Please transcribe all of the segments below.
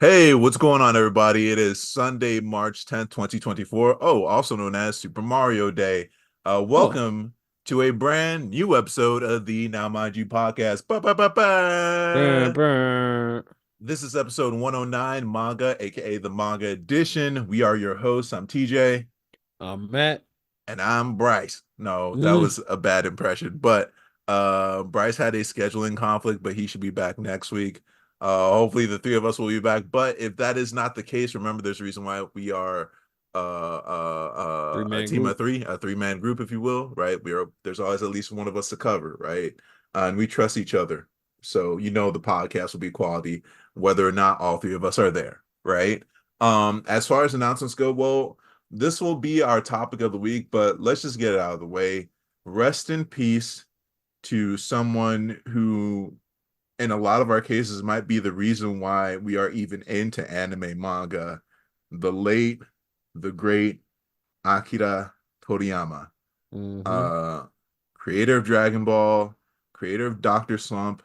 Hey, what's going on, everybody? It is Sunday, March 10th, 2024. Oh, also known as Super Mario Day. Oh, Welcome to a brand new episode of the Now Mind You podcast. burn, Ba-ba-ba-ba! burn. This is episode 109, Manga, aka the Manga Edition. We are your hosts. I'm TJ, Matt. and I'm Bryce. No, that Mm. was a bad impression, but Bryce had a scheduling conflict, but he should be back next week. Hopefully the three of us will be back. But if that is not the case, remember there's a reason why we are a Three-man team of group. three, a three-man group, if you will, right? There's always at least one of us to cover, right? And we trust each other. So the podcast will be quality, whether or not all three of us are there, right? As far as announcements go, well, this will be our topic of the week, but let's just get it out of the way. Rest in peace to someone who, in a lot of our cases, might be the reason why we are even into anime manga. The late, the great Akira Toriyama, Mm-hmm. uh, creator of Dragon Ball, creator of Doctor Slump,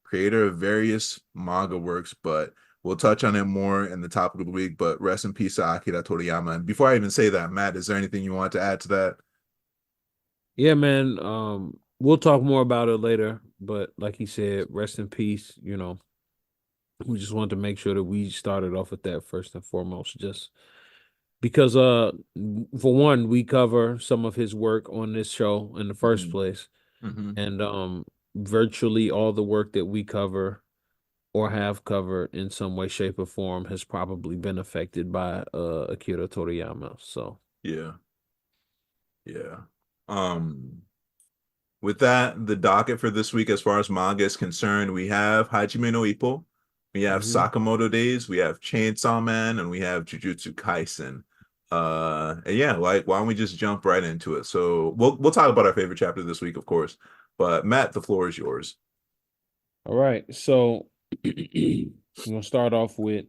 creator of various manga works, but we'll touch on it more in the topic of the week. But rest in peace to Akira Toriyama. And before I even say that, Matt, is there anything you want to add to that? Yeah, man. We'll talk more about it later, but like he said, rest in peace. We just wanted to make sure that we started off with that first and foremost, just because for one, we cover some of his work on this show in the first Mm-hmm. place, Mm-hmm. and virtually all the work that we cover or have covered in some way, shape, or form has probably been affected by Akira Toriyama. So Yeah. Yeah. Um, with that, the docket for this week, as far as manga is concerned, we have Hajime no Ippo, we have mhm. Sakamoto Days, we have Chainsaw Man, and we have Jujutsu Kaisen. And yeah, like why don't we just jump right into it? So we'll talk about our favorite chapter this week, of course. But Matt, the floor is yours. All right. So we're gonna start off with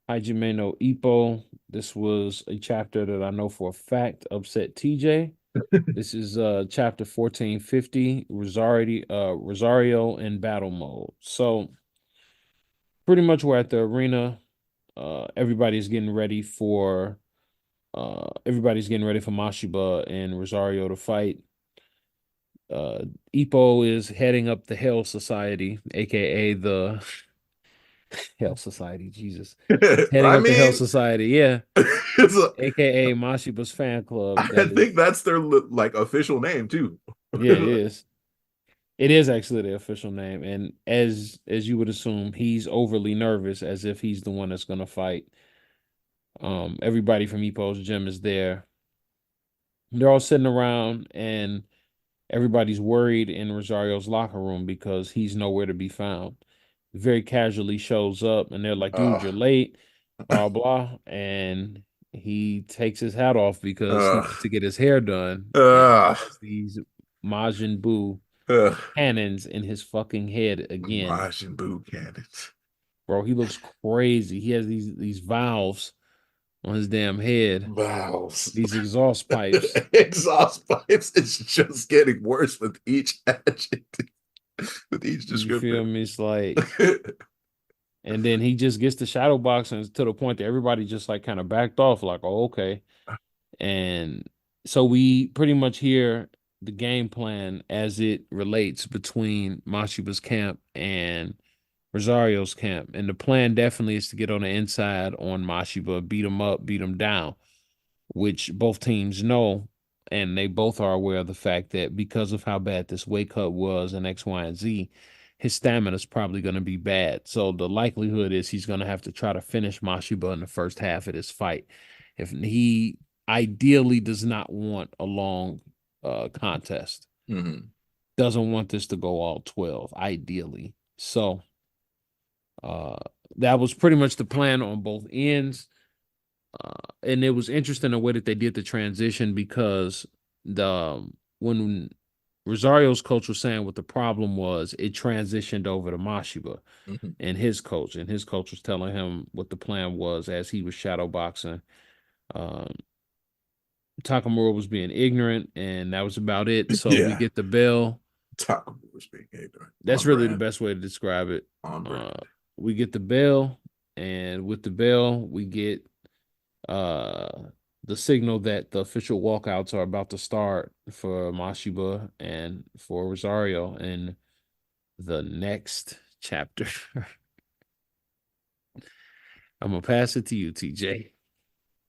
Hajime no Ippo. This was a chapter that I know for a fact upset TJ. This is chapter 1450, Rosario in battle mode. So pretty much we're at the arena. Everybody's getting ready for Mashiba and Rosario to fight. Ippo is heading up the Hell Society, aka the Hell Society. Jesus, he's heading I up the Hell mean, Society. Yeah, it's a, aka Mashiba's fan club. I That think is, that's their like official name too. yeah, it is. It is actually the official name, and as you would assume, he's overly nervous, as if he's the one that's gonna fight. Everybody from Ippo's gym is there. They're all sitting around, and everybody's worried in Rosario's locker room because he's nowhere to be found. Very casually shows up, and they're like, "Dude, Uh, you're late." Blah blah, and he takes his hat off because he uh, went to get his hair done, and he uh, has these Majin Buu uh, cannons in his fucking head again, Majin Buu cannons. bro. He looks crazy. He has these valves on his damn head, Valves. these exhaust pipes. Exhaust pipes. It's just getting worse with each adjective, with each You feel descriptor. me? It's like, and then he just gets the shadow boxing to the point that everybody just like kind of backed off, like, oh, okay. And so we pretty much hear the game plan as it relates between Mashiba's camp and Rosario's camp. And the plan definitely is to get on the inside on Mashiba, beat him up, beat him down, which both teams know. And they both are aware of the fact that because of how bad this weight cut was in X, Y, and Z, his stamina is probably going to be bad. So the likelihood is he's going to have to try to finish Mashiba in the first half of this fight. If he ideally does not want a long contest, Mhm. doesn't want this to go all 12, ideally. So uh, that was pretty much the plan on both ends. And it was interesting the way that they did the transition because when Rosario's coach was saying what the problem was, it transitioned over to Mashiba Mhm. and his coach was telling him what the plan was as he was shadow boxing. Um, Takamura was being ignorant, and that was about it. So we Yeah. get the bell. Taco was being ignorant. That's On really the brand. best way to describe it. On Uh, brand. we get the bell. and with the bell, we get uh the signal that the official walkouts are about to start for Mashiba and for Rosario in the next chapter. I'm gonna pass it to you, TJ.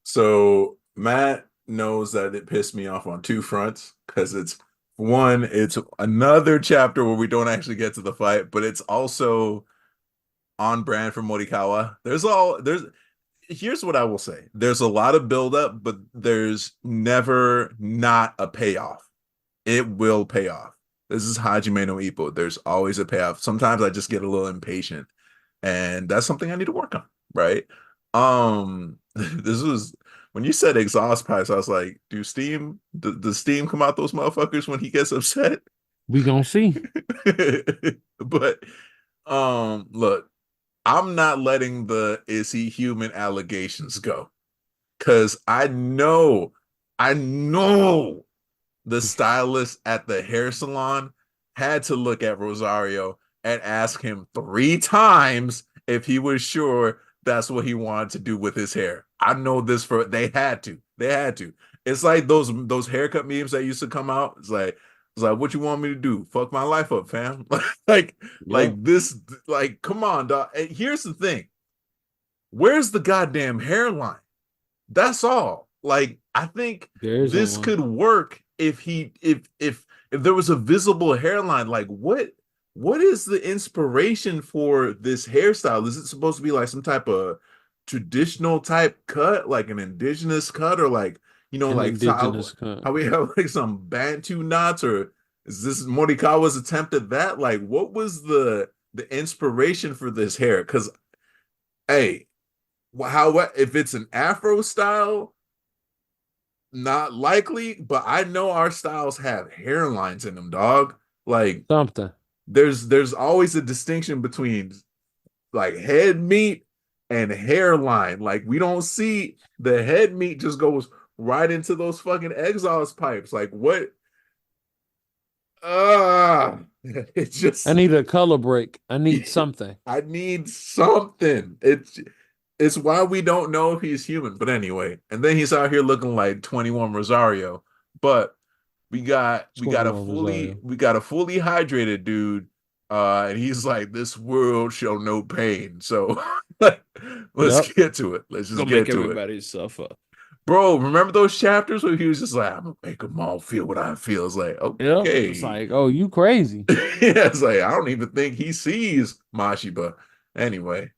So Matt knows that it pissed me off on two fronts because it's one, it's another chapter where we don't actually get to the fight, but it's also on brand for Morikawa. There's here's what I will say. There's a lot of buildup, but there's never not a payoff. It will pay off. This is Hajime no Ippo. There's always a payoff. Sometimes I just get a little impatient, and that's something I need to work on, right? This was when you said exhaust pipes, I was like, does steam come out those motherfuckers when he gets upset? We gonna see. But look, I'm not letting the is he human allegations go. Cause I know the stylist at the hair salon had to look at Rosario and ask him 3 times if he was sure that's what he wanted to do with his hair. I know this for they had to. They had to. It's like those haircut memes that used to come out. It's like what you want me to do? Fuck my life up, fam. like Yep. this, like, come on, dog. And here's the thing. Where's the goddamn hairline? That's all. Like, I think There isn't this one. could work if there was a visible hairline. Like, what is the inspiration for this hairstyle? Is it supposed to be like some type of traditional type cut, like an indigenous cut, or like, An like indigenous cut. how we have like some Bantu knots, or is this Morikawa's attempt at that? Like, what was the inspiration for this hair? Because hey, how if it's an Afro style, not likely, but I know our styles have hairlines in them, dog. Like Something. there's always a distinction between like head meat and hairline. Like we don't see the head meat just goes right into those fucking exhaust pipes. Like what? It I just need a color break. I need something. I need something. It's why we don't know if he's human. But anyway, and then he's out here looking like 21 Rosario. But $21 Rosario. we got a fully hydrated dude. And he's like, this world show no pain. So let's Yep. get to it. Let's just Gonna make get to it. everybody suffer. Bro, remember those chapters where he was just like, I'm gonna make them all feel what I feel? It's like, Yep. It's okay. like, oh, you crazy. Yeah, it's like I don't even think he sees Mashiba. Anyway,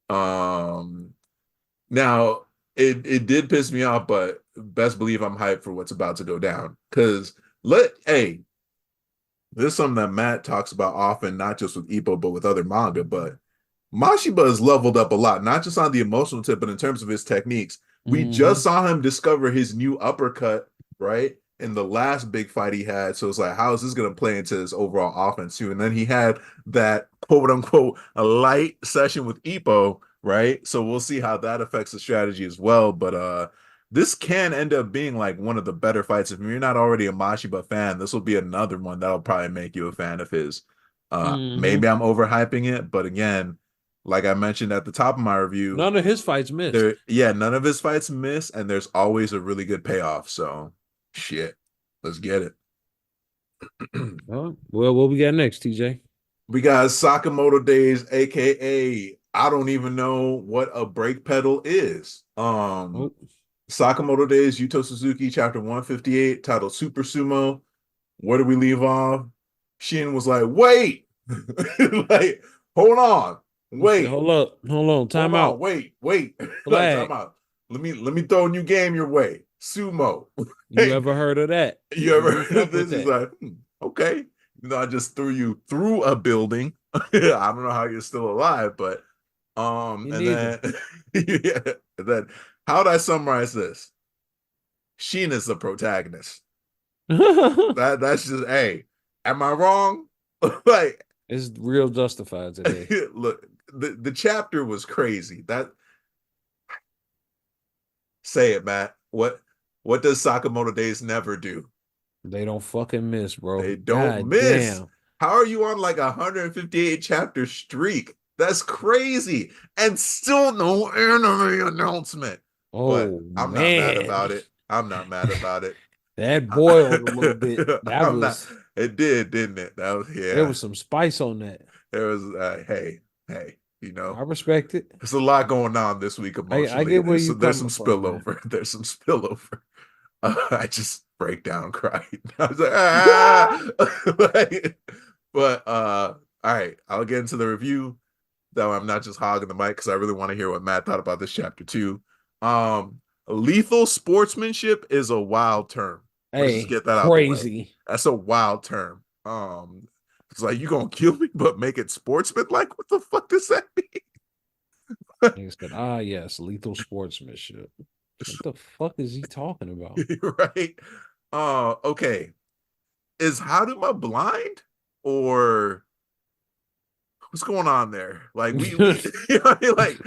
um now it did piss me off, but best believe I'm hyped for what's about to go down. Cause hey, this is something that Matt talks about often, not just with Ippo, but with other manga. But Mashiba has leveled up a lot, not just on the emotional tip, but in terms of his techniques. We Mm-hmm. just saw him discover his new uppercut, right? In the last big fight he had. So it's like, how is this going to play into his overall offense too? And then he had that quote unquote a light session with Ippo, right? So we'll see how that affects the strategy as well. But this can end up being like one of the better fights. If you're not already a Mashiba fan, this will be another one that'll probably make you a fan of his. Mm-hmm. Maybe I'm overhyping it, but again, like I mentioned at the top of my review, None of his fights missed. none of his fights miss, and there's always a really good payoff. So, shit, let's get it. Well, what we got next, TJ? We got Sakamoto Days, aka I don't even know what a brake pedal is. Oh, Sakamoto Days, Yuto Suzuki, chapter 158, titled Super Sumo. Where do we leave off? Shin was like, wait, like, hold on, he said, wait, hold on, hold time on, out, wait, wait. Like, time flag. out. Let me throw a new game your way. Sumo. You Hey, ever heard of that? you ever You heard of fuck with this? He's that? like, okay. I just threw you through a building. I don't know how you're still alive, but Me and neither. then yeah, and then how'd I summarize this? Sheen is the protagonist. That's just hey, am I wrong? Like It's real justified today. look, the chapter was crazy. That say it, Matt. What does Sakamoto Days never do? They don't fucking miss, bro. They don't God miss. damn. How are you on like a 158 chapter streak? That's crazy. And still no anime announcement. But Oh I'm not mad man. about it. I'm not mad about it. That boiled a little bit. That I'm not. was It did, didn't it? That was there yeah. was some spice on that. There was hey, I respect it. there's a lot going on this week I emotionally. get where you There's some coming from, man. spillover. There's some spillover. I just break down cried. I was like, ah. Like, but all right, I'll get into the review. Though I'm not just hogging the mic because I really want to hear what Matt thought about this chapter too. Lethal sportsmanship is a wild term. Let's just Hey, get that out the way. crazy. That's a wild term. It's like you gonna kill me, but make it sportsman like. What the fuck does that mean? Nigga said, ah, yes, lethal sportsmanship. What the fuck is he talking about? Right? Okay. Is Haduma blind or what's going on there? Like we you know, what I mean? Like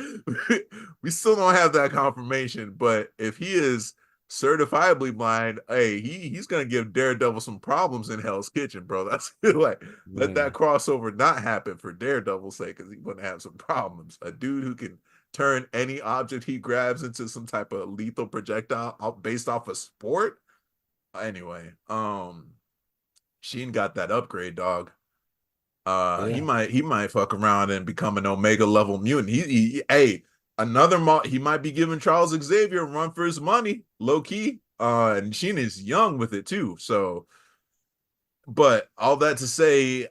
we still don't have that confirmation, but if he is certifiably blind, hey, he's gonna give Daredevil some problems in Hell's Kitchen, bro. That's like let that Man, crossover not happen for Daredevil's sake, because he's gonna have some problems. A dude who can turn any object he grabs into some type of lethal projectile based off of sport. Anyway, Sheen got that upgrade, dog. He yeah. might fuck around and become an Omega level mutant. Hey, he might be giving Charles Xavier a run for his money, low key. And Sheen is young with it too. So, but all that to say,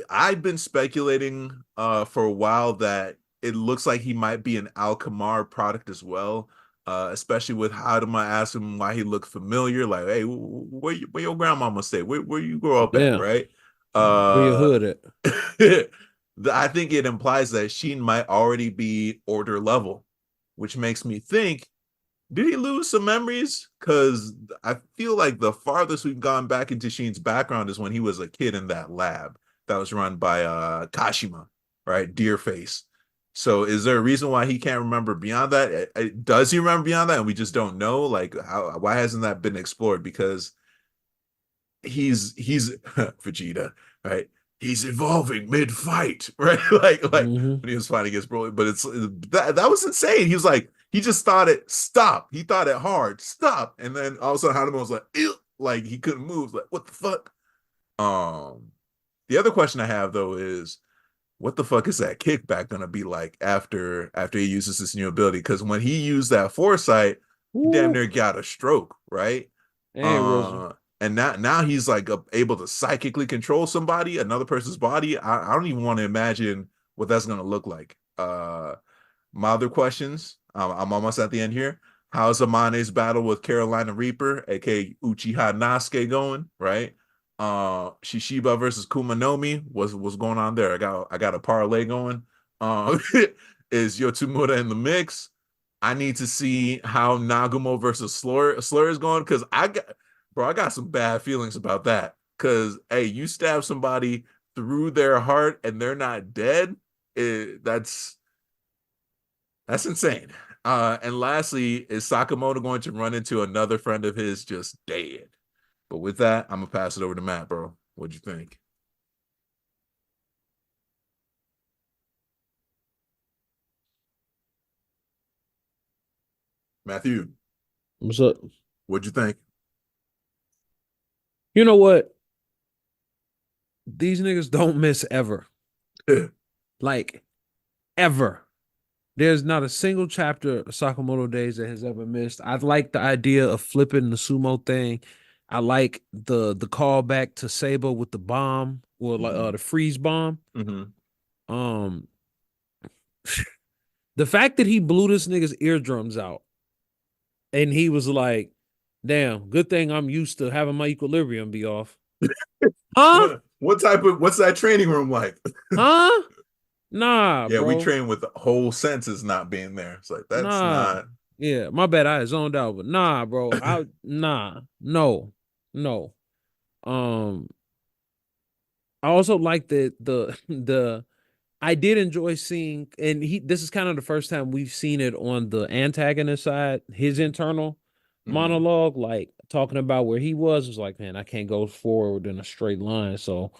I've been speculating for a while that it looks like he might be an Alchemar product as well. Especially with Hadama ask him why he looked familiar, like, hey, where your grandmama stay? Where you grow up at, Damn. right? Where your Uh hood at? I think it implies that Sheen might already be order level, which makes me think, did he lose some memories? Because I feel like the farthest we've gone back into Sheen's background is when he was a kid in that lab that was run by Kashima, right? Deerface. So is there a reason why he can't remember beyond that? Does he remember beyond that? And we just don't know. Like, why hasn't that been explored? Because he's Vegeta, right? He's evolving mid-fight, right? like Mm-hmm. when he was fighting against Broly, but that was insane. He was like, he just thought it stop. He thought it hard, stop, and then all of a sudden Hanuma was like, ew, like he couldn't move. Like, what the fuck? Um, the other question I have though is, what the fuck is that kickback gonna be like after he uses this new ability? Because when he used that foresight, he damn Ooh. near got a stroke, right? Hey, Wilson. And now he's like able to psychically control somebody, another person's body. I don't even want to imagine what that's gonna look like. My other questions. I'm almost at the end here. How's Amane's battle with Carolina Reaper, aka Uchiha Nasuke, going? Right. Shishiba versus Kumanomi. What's going on there? I got a parlay going. Uh, is Yotsumura in the mix? I need to see how Nagumo versus Slur is going, because I got some bad feelings about that. Because hey, you stab somebody through their heart and they're not dead. That's insane. And lastly, is Sakamoto going to run into another friend of his just dead? But with that, I'm gonna pass it over to Matt, bro. What'd you think? Matthew, What's up? what'd you think? You know what? These niggas don't miss ever. Like, ever. There's not a single chapter of Sakamoto Days that has ever missed. I like the idea of flipping the sumo thing. I like the callback to Sabo with the bomb or like Mm-hmm. the freeze bomb. Mm-hmm. Um, the fact that he blew this nigga's eardrums out and he was like, "Damn, good thing I'm used to having my equilibrium be off." Huh? What's that training room like? Huh? Nah, Yeah, we bro. train with the whole senses not being there. It's like that's Nah. not. Yeah, my bad. I zoned out, but nah, bro. No, no. Um, I also like the I did enjoy seeing, and this is kind of the first time we've seen it on the antagonist side, his internal Mm-hmm. monologue, like talking about where he was like, man, I can't go forward in a straight line. So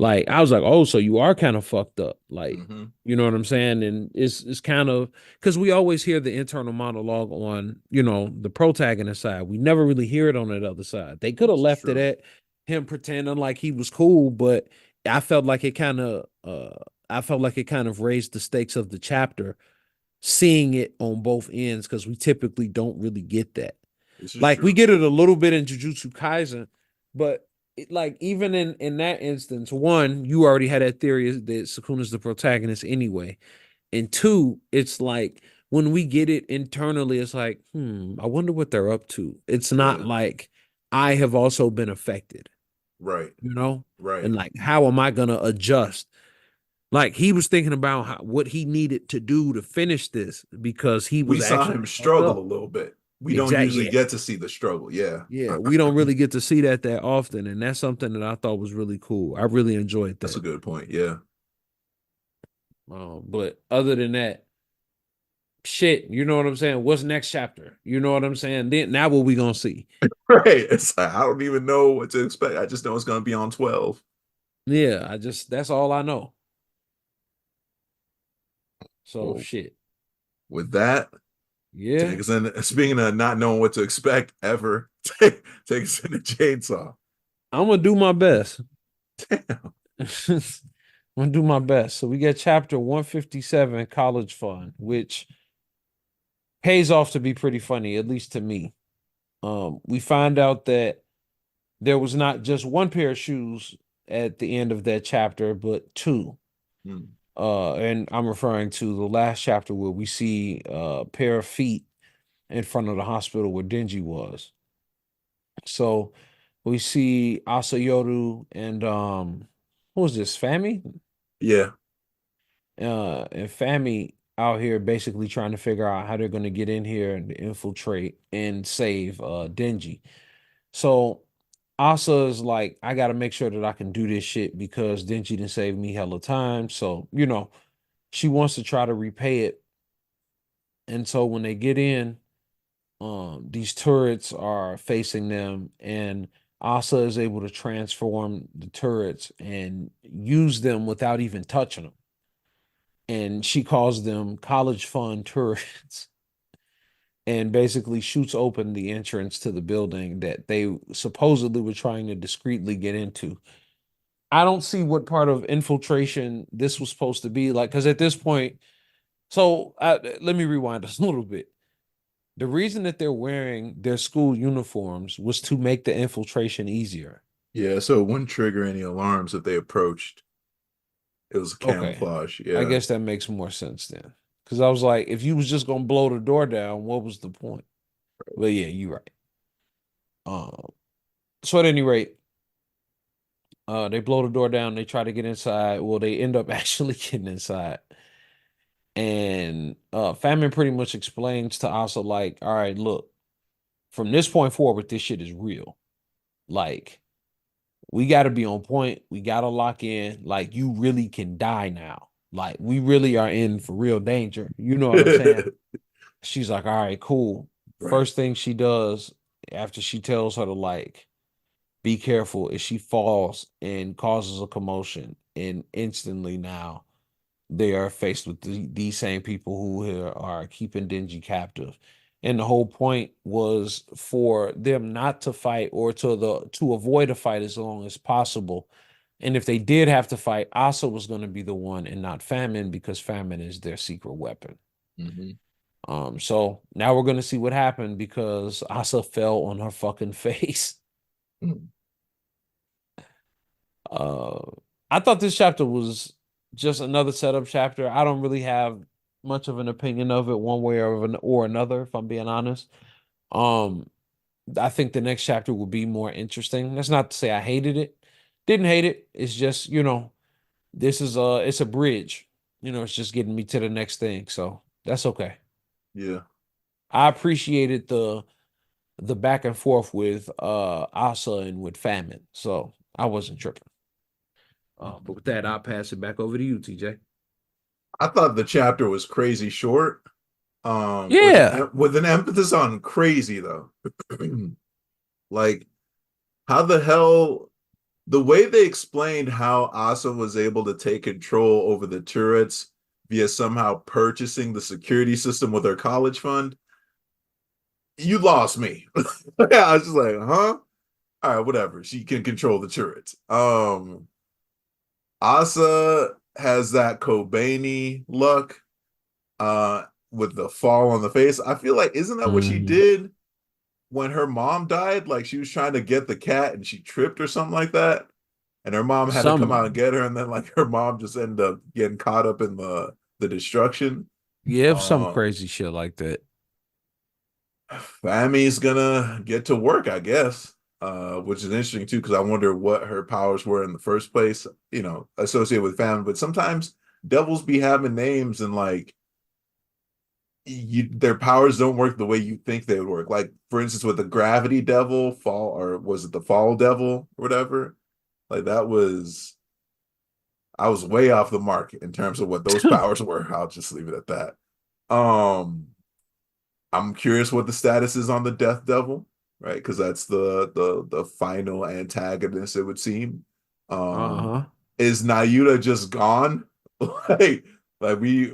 Like I was like, oh, so you are kind of fucked up. Like, Mm-hmm. you know what I'm saying? And it's kind of because we always hear the internal monologue on, the protagonist side. We never really hear it on that other side. They could have This is left it true. at him pretending like he was cool, but I felt like it kind of I felt like it kind of raised the stakes of the chapter, seeing it on both ends, because we typically don't really get that. This is Like we true. get it a little bit in Jujutsu Kaisen, but like even in that instance, one, you already had that theory that Sukuna's the protagonist anyway, and two, it's like when we get it internally, it's like, I wonder what they're up to. It's not Yeah. like I have also been affected, Right. you know, Right. and like how am I gonna adjust? Like he was thinking about what he needed to do to finish this because he We was saw actually him fucked struggle a up. little bit. We don't Exactly. usually Yeah. get to see the struggle. Yeah. Yeah, we don't really get to see that often, and that's something that I thought was really cool. I really enjoyed That's a that. good point. Yeah. But other than that, shit, you know what I'm saying? What's next chapter? You know what I'm saying? Then now what we gonna see? Right. It's like, I don't even know what to expect. I just know it's going to be on 12. Yeah, that's all I know. So Well, shit. with that, Yeah, take us in. Speaking of not knowing what to expect ever, take us in the chainsaw. I'm gonna do my best. Damn. I'm gonna do my best. So we get chapter 157, College Fund, which pays off to be pretty funny, at least to me. We find out that there was not just one pair of shoes at the end of that chapter, but two. Hmm. And I'm referring to the last chapter where we see a pair of feet in front of the hospital where Denji was. So we see Asayoru and who was this? Fami? Yeah. And Fami out here basically trying to figure out how they're gonna get in here and infiltrate and save Denji. So Asa is like, I gotta make sure that I can do this shit because Denji didn't save me hella time. So, she wants to try to repay it. And so when they get in, these turrets are facing them, and Asa is able to transform the turrets and use them without even touching them. And she calls them college fund turrets and basically shoots open the entrance to the building that they supposedly were trying to discreetly get into. I don't see what part of infiltration this was supposed to be like, because at this point, let me rewind us a little bit. The reason that they're wearing their school uniforms was to make the infiltration easier. Yeah. So it wouldn't trigger any alarms if they approached. It was Okay. camouflage. I Yeah. guess that makes more sense then. Because I was like, if you was just gonna blow the door down, what was the point? But yeah, you're right. Um, so at any rate, they blow the door down, they try to get inside. Well, they end up actually getting inside. And Famine pretty much explains to Asa, like, all right, look, from this point forward, this shit is real. Like, we got to be on point. We got to lock in. Like, you really can die now. Like, we really are in for real danger. You know what I'm saying? She's like, all right, cool. Right. First thing she does after she tells her to, like, be careful is she falls and causes a commotion. And instantly now they are faced with these same people who are keeping Denji captive. And the whole point was for them not to fight or to avoid a fight as long as possible. And if they did have to fight, Asa was going to be the one and not Famine, because Famine is their secret weapon. Hmm. So now we're going to see what happened because Asa fell on her fucking face. Uh, I thought this chapter was just another setup chapter. I don't really have much of an opinion of it one way or another, if I'm being honest. Um, I think the next chapter will be more interesting. That's not to say I hated it. Didn't hate it. It's just, this is it's a bridge. It's just getting me to the next thing. So that's okay. Yeah. I appreciated the back and forth with Asa and with Famine. So I wasn't tripping. But with that, I'll pass it back over to you, TJ. I thought the chapter was crazy short. With Yeah. an emphasis on crazy though. Like, how the hell? the way they explained how Asa was able to take control over the turrets via somehow purchasing the security system with her college fund, you lost me. Yeah, I was just like, huh? All right, whatever. She can control the turrets. Asa has that Kobani luck with the fall on the face. I feel like isn't that what she Mhm. did when her mom died? Like she was trying to get the cat and she tripped or something like that. And her mom had to come out and Some, get her, and then like her mom just ended up getting caught up in the destruction. yeah, some Um crazy shit like that. Fami's gonna get to work, I guess. Which is interesting too, because I wonder what her powers were in the first place, associated with family. But sometimes devils be having names and like their powers don't work the way you think they would work. Like for instance, with the gravity devil fall, or was it the fall devil or whatever? Like that was I was way off the mark in terms of what those powers were. I'll just leave it at that. Um, I'm curious what the status is on the Death Devil, right? Because that's the final antagonist, it would seem. Um, Uh-huh. is Nayuta just gone? like, like we,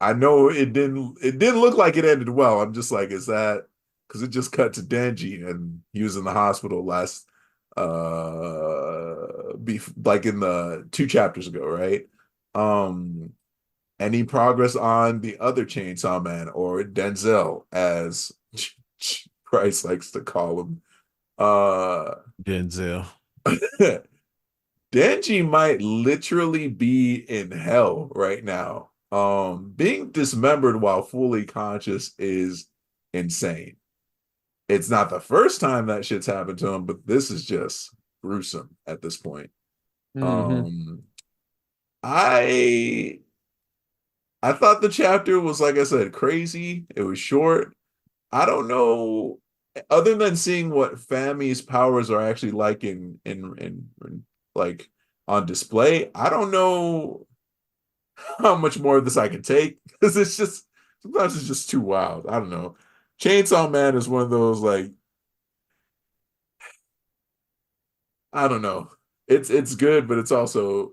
I know it didn't look like it ended well. I'm just like, is that because it just cut to Denji and he was in the hospital last, like in the 2 chapters ago, right? Um, any progress on the other Chainsaw Man or Denzel, as Bryce likes to call him? Uh, Denzel. Denji might literally be in hell right now. Being dismembered while fully conscious is insane. It's not the first time that shit's happened to him, but this is just gruesome at this point. Hmm. Um, I I thought the chapter was, like I said, crazy. It was short. I don't know, other than seeing what Fami's powers are actually like in like on display. I don't know how much more of this I can take because it's just sometimes it's just too wild. I don't know. Chainsaw Man is one of those like I don't know. It's good, but it's also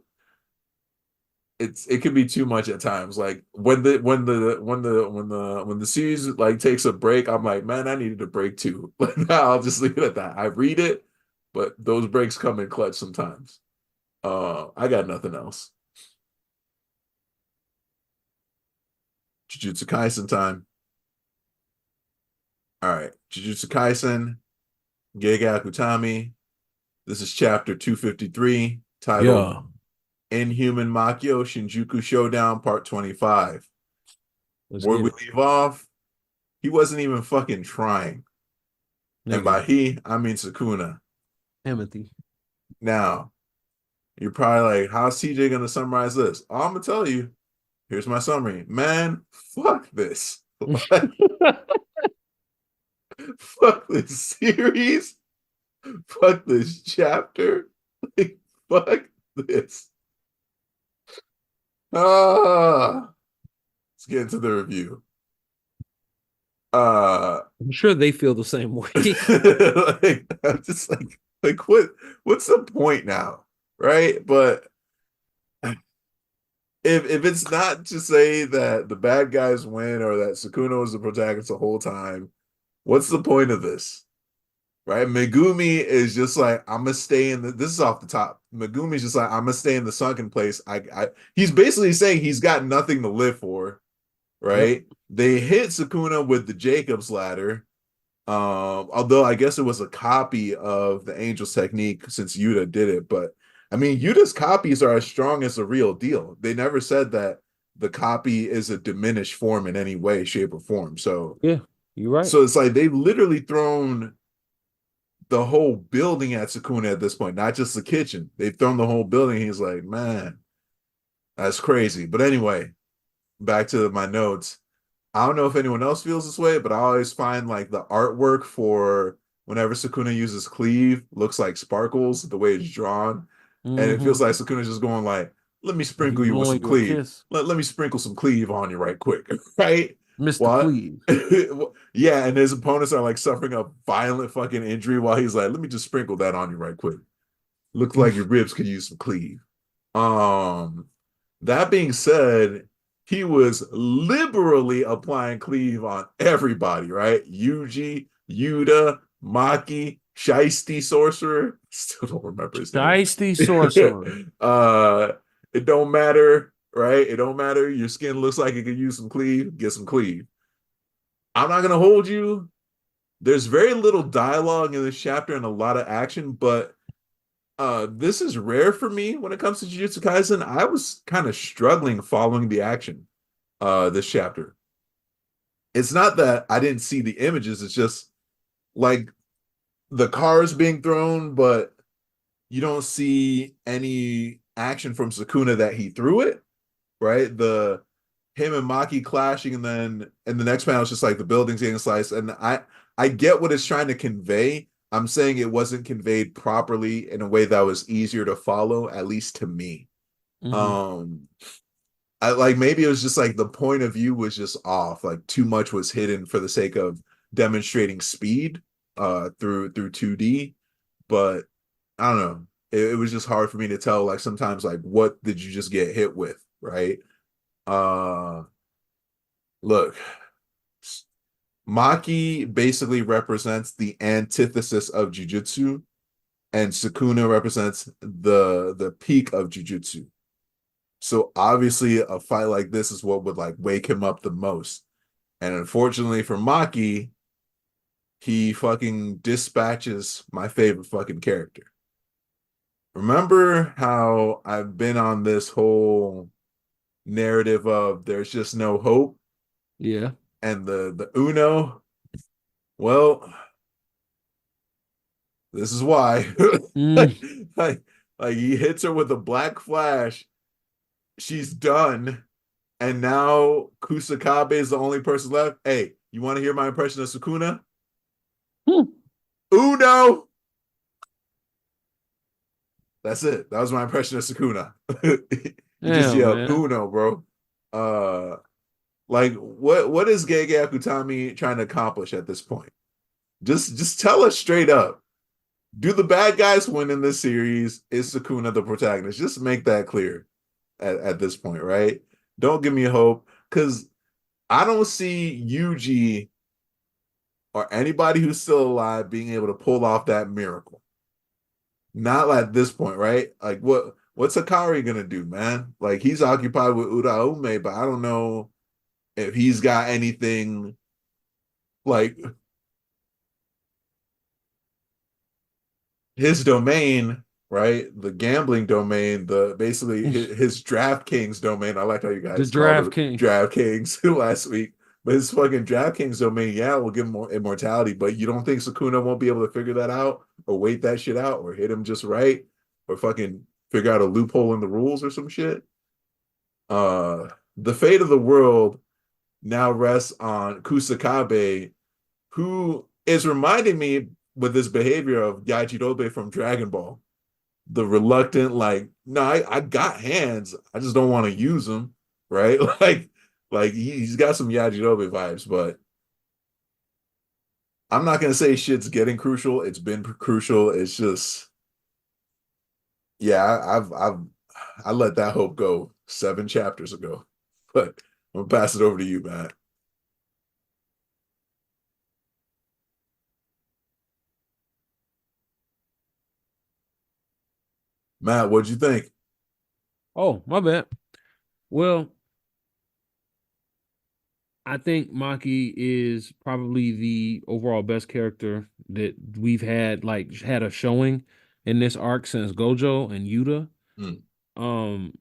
it can be too much at times. Like when the series like takes a break, I'm like, man, I needed a break too. Like now I'll just leave it at that. I read it, but those breaks come in clutch sometimes. I got nothing else. Jujutsu Kaisen time. All right. Jujutsu Kaisen, Gege Akutami. This is chapter 253, titled Yeah. Inhuman Makio Shinjuku Showdown Part 25. Let's Where get we it. leave off, he wasn't even fucking trying. And by Nigga. he, I mean Sukuna. Timothy. Now, you're probably like, how's TJ going to summarize this? Oh, I'm going to tell you. Here's my summary. Man, fuck this. Fuck this series. Fuck this chapter. Like, fuck this. Ah, let's get into the review. Uh, I'm sure they feel the same way. I'm just like what's the point now? Right? But if it's not to say that the bad guys win or that Sukuna was the protagonist the whole time, what's the point of this? Right? Megumi is just like, I'm gonna stay in this is off the top. Megumi's just like, I'm gonna stay in the sunken place. He's basically saying he's got nothing to live for, Yep. right? They hit Sukuna with the Jacob's ladder. Although I guess it was a copy of the Angel's technique since Yuta did it, but I mean Yuta's copies are as strong as the real deal. They never said that the copy is a diminished form in any way, shape, or form. So Yeah, you're right. so it's like they've literally thrown the whole building at Sukuna at this point, not just the kitchen. They've thrown the whole building. He's like, man, that's crazy. But anyway, back to my notes. I don't know if anyone else feels this way, but I always find like the artwork for whenever Sukuna uses cleave looks like sparkles, the way it's drawn. And it feels Hmm. like Sukuna's just going like, let me Like sprinkle he's you with blowing some you a cleave. kiss. Let me sprinkle some cleave on you right quick. Right? Mr. What? Cleave. Yeah, and his opponents are like suffering a violent fucking injury while he's like, let me just sprinkle that on you right quick. Looks like your ribs could use some cleave. Um, that being said, he was liberally applying cleave on everybody, right? Yuji, Yuta, Maki, Shiesty Sorcerer. Still don't remember his name. Shiesty sorcerer. uh, it don't matter, right? It don't matter. Your skin looks like it could use some cleave. Get some cleave. I'm not gonna hold you. There's very little dialogue in this chapter and a lot of action, but this is rare for me when it comes to Jujutsu Kaisen. I was kind of struggling following the action this chapter. It's not that I didn't see the images, it's just like the cars being thrown, but you don't see any action from Sukuna that he threw it, right? The him and Maki clashing, and then in the next panel it's just like the buildings getting sliced. And I get what it's trying to convey. I'm saying it wasn't conveyed properly in a way that was easier to follow, at least to me. Mm-hmm. Um I like maybe it was just like the point of view was just off. Like too much was hidden for the sake of demonstrating speed through 2D. But I don't know. It was just hard for me to tell like sometimes like what did you just get hit with, right? Uh look, Maki basically represents the antithesis of Jujutsu, and Sukuna represents the peak of Jujutsu. So obviously a fight like this is what would like wake him up the most. And unfortunately for Maki, he fucking dispatches my favorite fucking character. Remember how I've been on this whole narrative of there's just no hope Yeah. and the Uno? Well, this is why. Mm. like, like, like he hits her with a black flash. She's done. And now Kusakabe is the only person left. Hey, you want to hear my impression of Sukuna? Hmm. Uno. That's it. That was my impression of Sukuna. He just Damn, yelled man. Uno, bro. Uh, like what is Gege Akutami trying to accomplish at this point? Just tell us straight up. Do the bad guys win in this series? Is Sukuna the protagonist? Just make that clear at this point, right? Don't give me hope because I don't see Yuji or anybody who's still alive being able to pull off that miracle. Not at this point, right? Like what's Akari gonna do, man? Like he's occupied with Uraume, but I don't know if he's got anything like his domain, right? The gambling domain, the basically his DraftKings domain. I like how you The guys called Draft it King. DraftKings last week. But his fucking DraftKings domain, yeah, will give him more immortality. But you don't think Sukuna won't be able to figure that out or wait that shit out or hit him just right or fucking figure out a loophole in the rules or some shit? The fate of the world now rests on Kusakabe, who is reminding me with this behavior of Yajirobe from Dragon Ball. The reluctant, like, no, I got hands. I just don't want to use them, right? like he's got some Yajirobe vibes, but I'm not gonna say shit's getting crucial. It's been crucial. It's just, yeah, I let that hope go 7 chapters ago. But I'm gonna pass it over to you, Matt. Matt, what'd you think? Oh, my bad. Well, I think Maki is probably the overall best character that we've had a showing in this arc since Gojo and Yuta. Mm, Um,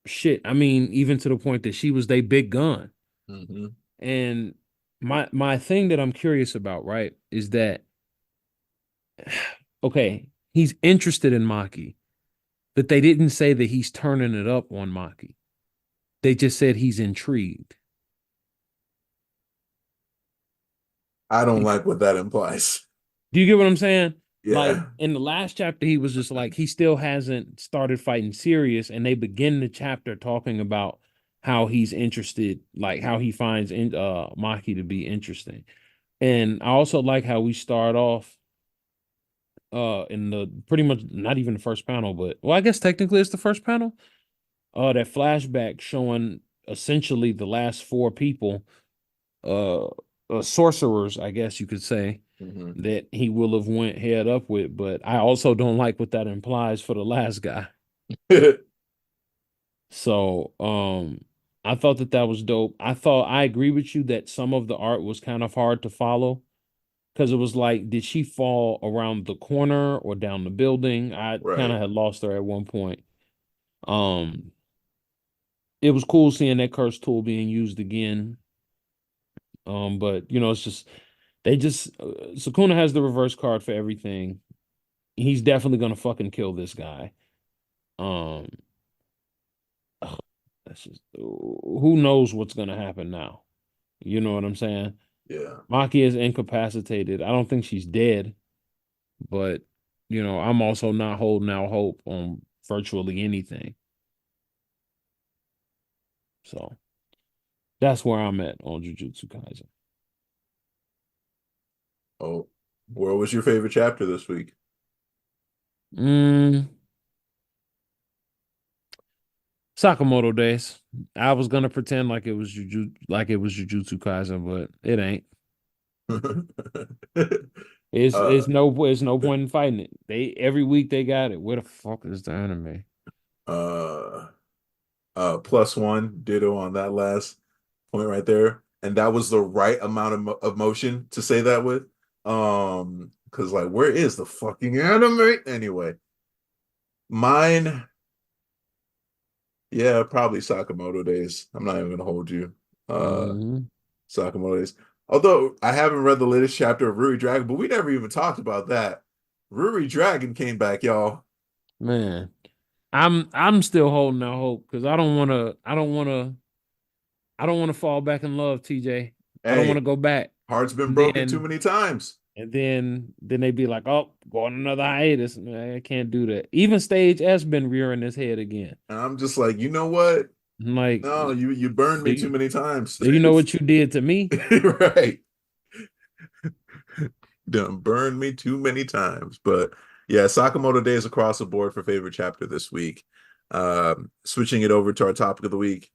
shit. I mean, even to the point that she was they big gun. mm-hmm. And my thing that I'm curious about, right, is that okay, he's interested in Maki, but they didn't say that he's turning it up on Maki. They just said he's intrigued. I don't like what that implies. Do you get what I'm saying? Like Yeah. in the last chapter, he was just like he still hasn't started fighting serious, and they begin the chapter talking about how he's interested, like how he finds Maki to be interesting. And I also like how we start off in the pretty much not even the first panel, but well, I guess technically it's the first panel. That flashback showing essentially the last four people, uh, sorcerers, I guess you could say, Mhm. that he will have went head up with. But I also don't like what that implies for the last guy. So, I thought that was dope. I agree with you that some of the art was kind of hard to follow because it was like, did she fall around the corner or down the building? I kind Right. of had lost her at one point. Um, it was cool seeing that curse tool being used again. But it's just they just Sukuna has the reverse card for everything. He's definitely gonna fucking kill this guy. Um, ugh, that's just who knows what's gonna happen now. You know what I'm saying? Yeah. Maki is incapacitated. I don't think she's dead, but I'm also not holding out hope on virtually anything. So that's where I'm at on Jujutsu Kaisen. Oh, what was your favorite chapter this week? Mm, Sakamoto Days. I was gonna pretend like it was Jujutsu Kaisen, but it ain't. uh It's no point in fighting it. They every week they got it. Where the fuck is the anime? uh plus one ditto on that last point right there. And that was the right amount of emotion to say that with. Because like, where is the fucking anime? Anyway, mine, yeah, probably Sakamoto Days. I'm not even gonna hold you. Uh Hmm. Sakamoto Days. Although I haven't read the latest chapter of Ruri Dragon, but we never even talked about that. Ruri Dragon came back, y'all. Man, I'm still holding out hope because I don't want to fall back in love, TJ. I don't want Hey, to go back. heart's been And broken too then many times. they be like, oh, go on another hiatus. Man, I can't do that. Even Stage S been rearing his head again. And I'm just like, you know what? I'm like, No, you burned do me too you, many times. do you know what you did to me? Right. Done burned me too many times. But yeah, Sakamoto Days across the board for favorite chapter this week. Switching it over to our topic of the week,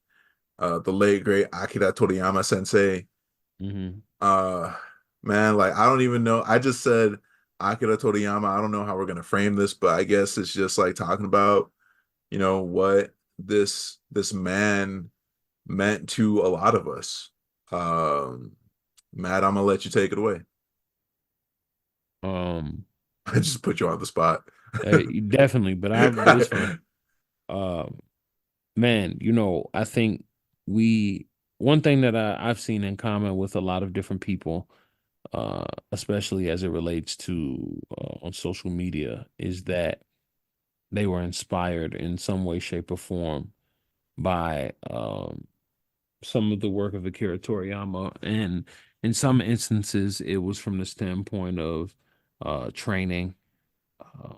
the late great Akira Toriyama sensei. Hmm. Uh man, like I don't even know. I just said Akira Toriyama. I don't know how we're gonna frame this, but I guess it's just like talking about, what this man meant to a lot of us. Matt, I'm gonna let you take it away. Um, I just put you on the spot. Definitely, but it's fine. Um, Man, I think we one thing that I've seen in common with a lot of different people, especially as it relates to on social media, is that they were inspired in some way, shape, or form by some of the work of Akira Toriyama, and in some instances, it was from the standpoint of training. Uh,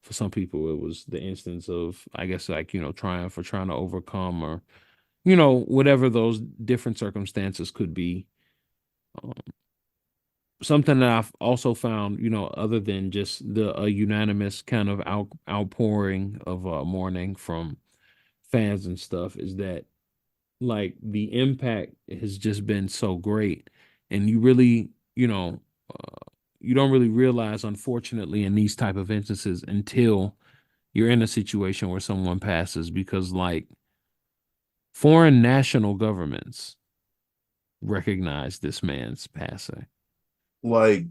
for some people, it was the instance of, I guess, like trying to overcome or whatever those different circumstances could be. Um, Something that I've also found, other than just the unanimous kind of outpouring of mourning from fans and stuff, is that like the impact has just been so great, and you really, you don't really realize, unfortunately, in these type of instances until you're in a situation where someone passes, because like foreign national governments recognize this man's passing. Like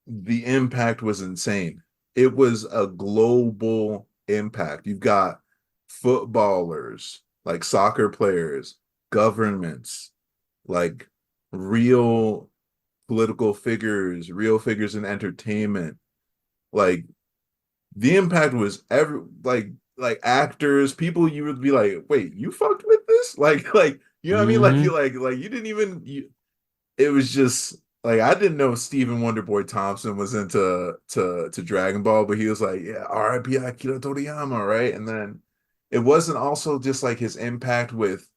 the impact was insane. It was a global impact. You've got footballers, like soccer players, governments, like real political figures, real figures in entertainment. Like the impact was like actors, people you would be like, wait, you fucked with this? Like you know what I mean? Like you Hmm. like you didn't even it was just like I didn't know Stephen Wonderboy Thompson was into to Dragon Ball, but he was like, yeah, R.I.P. Akira Toriyama, right? And then it wasn't also just like his impact with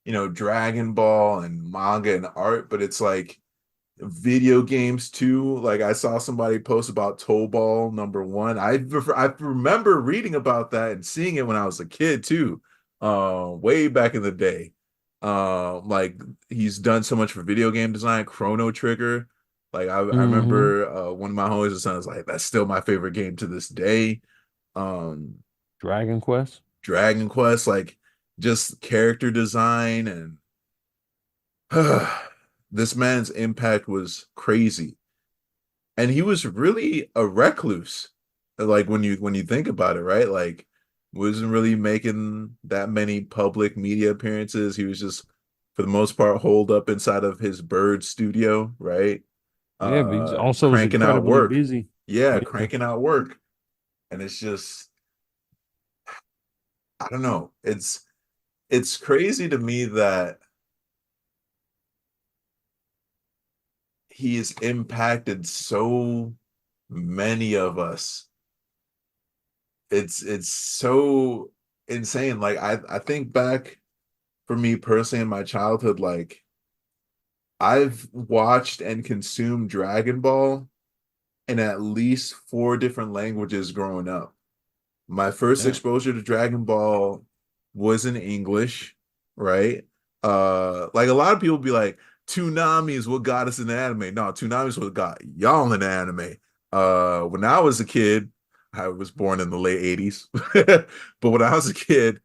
Dragon Ball and manga and art, but it's like video games too. Like I saw somebody post about Toe Ball #1. I remember reading about that and seeing it when I was a kid too, way back in the day. Like he's done so much for video game design. Chrono Trigger. Like I Hmm. remember one of my homies was like, that's still my favorite game to this day. Um, Dragon Quest. Dragon Quest, like just character design and this man's impact was crazy. And he was really a recluse. Like when you think about it, right? Like wasn't really making that many public media appearances. He was just for the most part holed up inside of his bird studio, right? Yeah, but he also was Cranking out incredibly work. busy. Yeah, Yeah. cranking out work. And it's just I don't know. It's crazy to me that he has impacted so many of us. It's so insane. Like I think back for me personally in my childhood, like I've watched and consumed Dragon Ball in at least four different languages growing up. My first Yeah. exposure to Dragon Ball was in English, right? Like a lot of people be like, Toonami is what got us in anime. No, Toonami is what got y'all in anime. When I was a kid, I was born in the late 80s. But when I was a kid,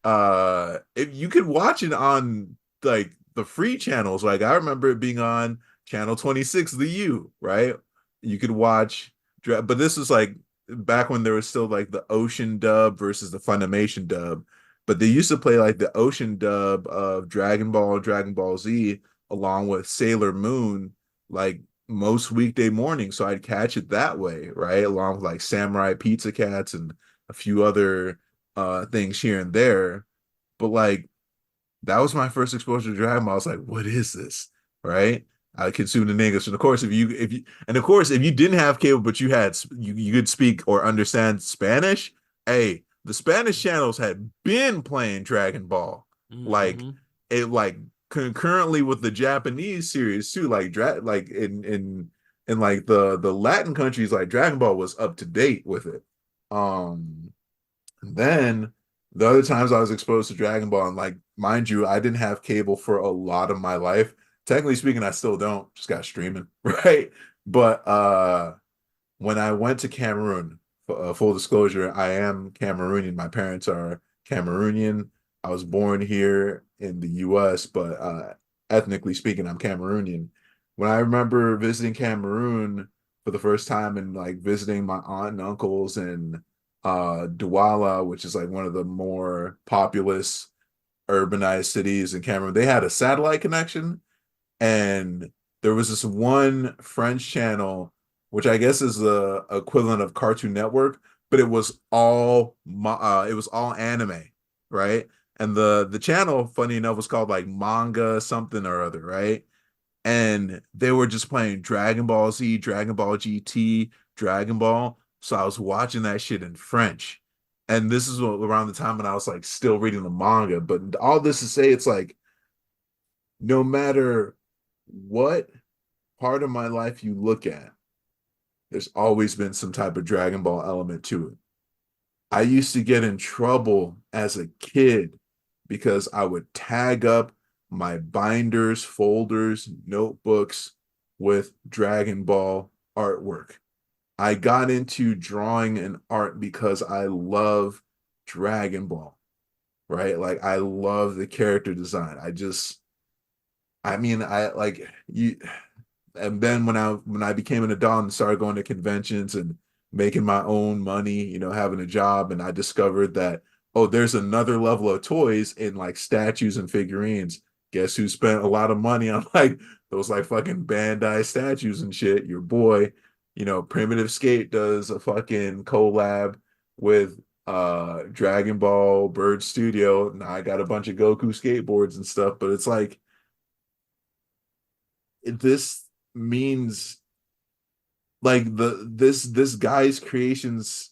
if you could watch it on like the free channels, like I remember it being on channel 26, the U, right? You could watch, but this was like back when there was still like the Ocean dub versus the Funimation dub. But they used to play like the Ocean dub of Dragon Ball, Dragon Ball Z, along with Sailor Moon, like most weekday mornings. So I'd catch it that way, right? Along with like Samurai Pizza Cats and a few other things here and there. But like that was my first exposure to Dragon Ball. I was like, what is this? Right? I consumed in English. And of course, if you didn't have cable, but you could speak or understand Spanish, hey, the Spanish channels had been playing Dragon Ball. Like Hmm. it like concurrently with the Japanese series too. Like in like the Latin countries, like Dragon Ball was up to date with it. Um then the other times I was exposed to Dragon Ball, and like, mind you, I didn't have cable for a lot of my life. Technically speaking, I still don't, just got streaming, right? But when I went to Cameroon, full disclosure, I am Cameroonian. My parents are Cameroonian. I was born here in the US, but ethnically speaking, I'm Cameroonian. When I remember visiting Cameroon for the first time and like visiting my aunt and uncles in Douala, which is like one of the more populous urbanized cities in Cameroon, they had a satellite connection and there was this one French channel, which I guess is the equivalent of Cartoon Network, but it was all anime, right? And the channel, funny enough, was called like Manga something or other, right? And they were just playing Dragon Ball Z, Dragon Ball GT, Dragon Ball. So I was watching that shit in French. And this is around the time when I was like still reading the manga. But all this to say, it's like no matter what part of my life you look at, there's always been some type of Dragon Ball element to it. I used to get in trouble as a kid because I would tag up my binders, folders, notebooks with Dragon Ball artwork. I got into drawing and art because I love Dragon Ball, right? Like I love the character design. I mean, I like you and then when I became an adult and started going to conventions and making my own money, having a job, and I discovered that there's another level of toys in like statues and figurines. Guess who spent a lot of money on like those like fucking Bandai statues and shit? Your boy, Primitive Skate does a fucking collab with Dragon Ball Bird Studio. Now I got a bunch of Goku skateboards and stuff, but it's like this means like this guy's creations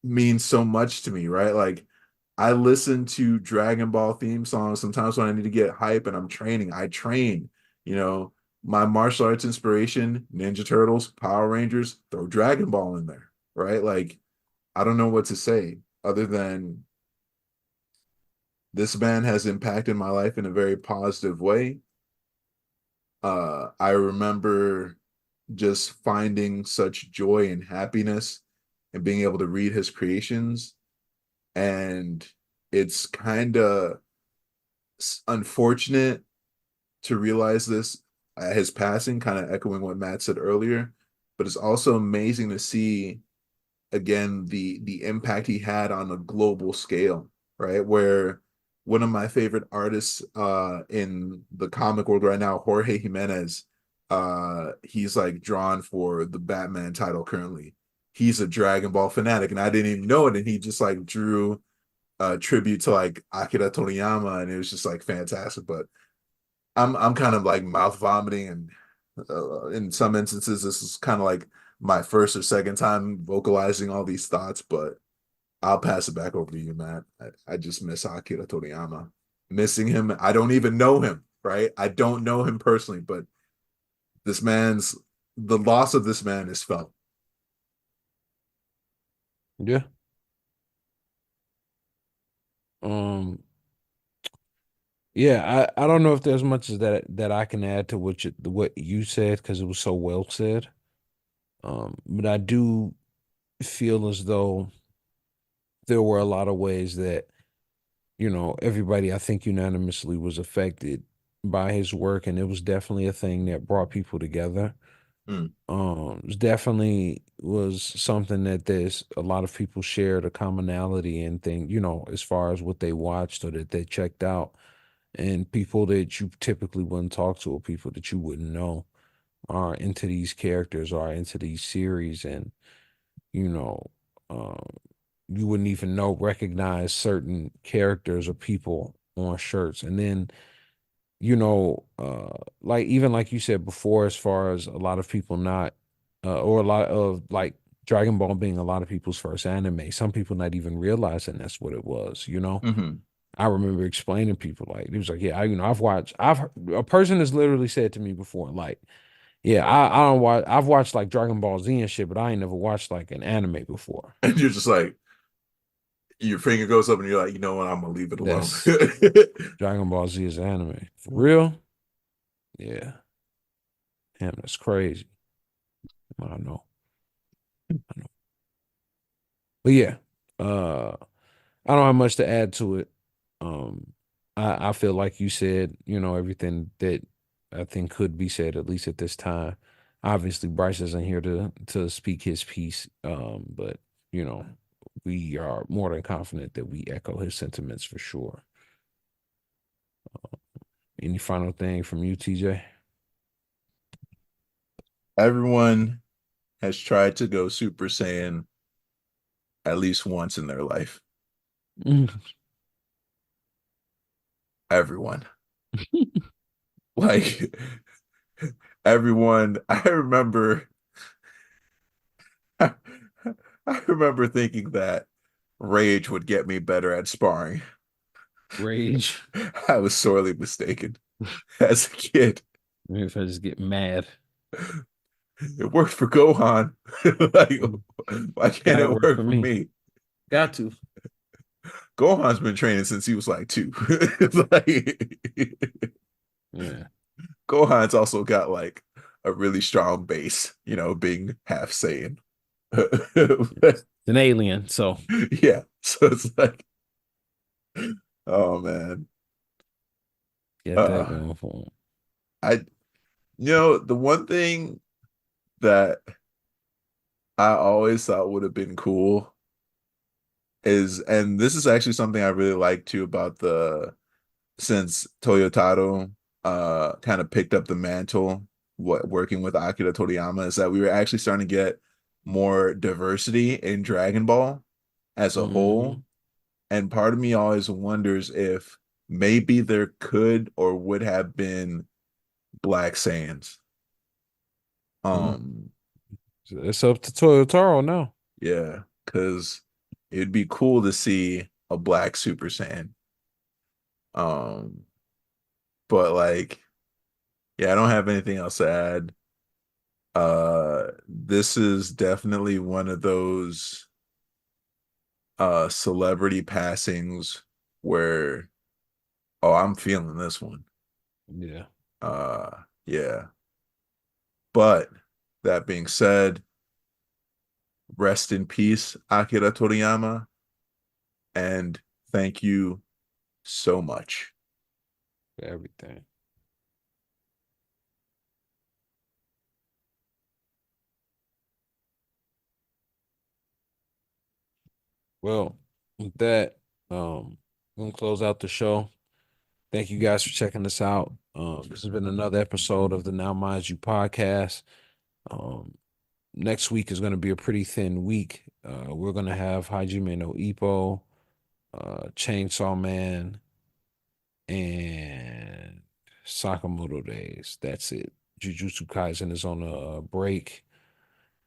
mean so much to me, right? Like I listen to Dragon Ball theme songs sometimes when I need to get hype and I'm training. I train, you know. my martial arts inspiration, Ninja Turtles, Power Rangers, throw Dragon Ball in there, right? Like, I don't know what to say other than this man has impacted my life in a very positive way. I remember just finding such joy and happiness and being able to read his creations. And it's kind of unfortunate to realize this at his passing, kind of echoing what Matt said earlier. But it's also amazing to see again the impact he had on a global scale, right? Where one of my favorite artists in the comic world right now, Jorge Jimenez, he's like drawn for the Batman title currently. He's a Dragon Ball fanatic, and I didn't even know it. And he just like drew a tribute to like Akira Toriyama, and it was just like fantastic. But I'm kind of like mouth vomiting, and in some instances, this is kind of like my first or second time vocalizing all these thoughts. But I'll pass it back over to you, Matt. I just miss Akira Toriyama. Missing him. I don't even know him, right? I don't know him personally, but this man's the loss of this man is felt. Yeah. Um. Yeah. I don't know if there's much as that I can add to what you said because it was so well said. But I do feel as though there were a lot of ways that everybody I think unanimously was affected by his work, and it was definitely a thing that brought people together. Mm. It definitely was something that there's a lot of people shared a commonality in thing, as far as what they watched or that they checked out, and people that you typically wouldn't talk to or people that you wouldn't know are into these characters or into these series, and you know, um, you wouldn't even recognize certain characters or people on shirts. And then, like even like you said before, as far as a lot of people not, or a lot of like Dragon Ball being a lot of people's first anime, some people not even realizing that's what it was. Mm-hmm. I remember explaining to people like, it was like, yeah, a person has literally said to me before, like, yeah, I don't watch, I've watched like Dragon Ball Z and shit, but I ain't never watched like an anime before. And you're just like, your finger goes up and you're like, you know what, I'm gonna leave it alone. That's Dragon Ball Z is anime. For real? Yeah. Damn, that's crazy. I know. I know. But yeah, I don't have much to add to it. Um, I feel like you said, everything that I think could be said, at least at this time. Obviously, Bryce isn't here to speak his piece. But you know, we are more than confident that we echo his sentiments for sure. Any final thing from you, TJ? Everyone has tried to go Super Saiyan at least once in their life. Everyone. Like everyone, I remember I remember thinking that rage would get me better at sparring. Rage. I was sorely mistaken as a kid. Maybe if I just get mad. It worked for Gohan. Like, why can't Gotta it work for work for me. me? Got to. Gohan's been training since he was like 2. Like, Yeah. Gohan's also got like a really strong base, being half Saiyan. It's an alien, so Yeah. So it's like, oh man. get that Uh going for him. I the one thing that I always thought would have been cool is, and this is actually something I really like too about since Toyotaro kind of picked up the mantle working with Akira Toriyama, is that we were actually starting to get more diversity in Dragon Ball as a whole. Hmm. And part of me always wonders if maybe there could or would have been Black Saiyans. Um, It's up to Toyotaro now. yeah, because it'd be cool to see a Black Super Saiyan. Um, but like Yeah, I don't have anything else to add. This is definitely one of those celebrity passings where, oh, I'm feeling this one. Yeah. Yeah. But that being said, rest in peace, Akira Toriyama, and thank you so much. For everything. Well, with that, I'm gonna close out the show. Thank you guys for checking us out. This has been another episode of the Now Mind You podcast. Um, Next week is going to be a pretty thin week. We're going to have Hajime no Ippo, Chainsaw Man, and Sakamoto Days. That's it. Jujutsu Kaisen is on a break.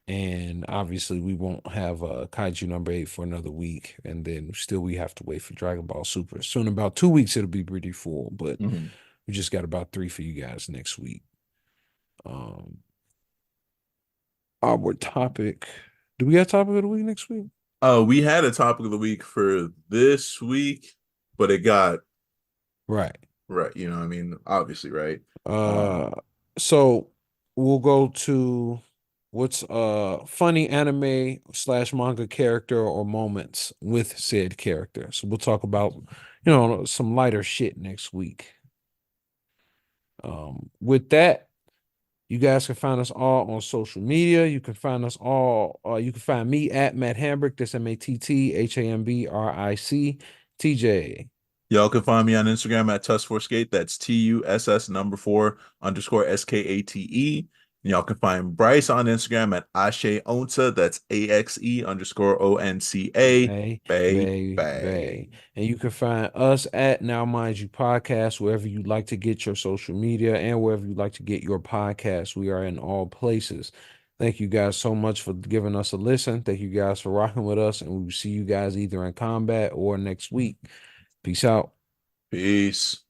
And obviously, we won't have Kaiju number 8 for another week. And then still, we have to wait for Dragon Ball Super. So, in about 2 weeks, it'll be pretty full. But Mhm. we just got about 3 for you guys next week. Um, our topic. Do we have topic of the week next week? We had a topic of the week for this week, but it got Right. right, you know what I mean? Obviously, right? Uh, so we'll go to what's funny anime slash manga character or moments with said character. So we'll talk about, some lighter shit next week. With that, you guys can find us all on social media. You can find us all, you can find me at Matt Hambrick. That's MatTHambric, TJ. Y'all can find me on Instagram at Tuss4Skate. That's TUSS number 4_SKATE. And y'all can find Bryce on Instagram at Ashe Onta. That's AXE_ONCA. Bay, Bay, Bay, Bay. bay. And you can find us at Now Mind You Podcast, wherever you like to get your social media and wherever you like to get your podcast. We are in all places. Thank you guys so much for giving us a listen. Thank you guys for rocking with us. And we will see you guys either in combat or next week. Peace out. Peace.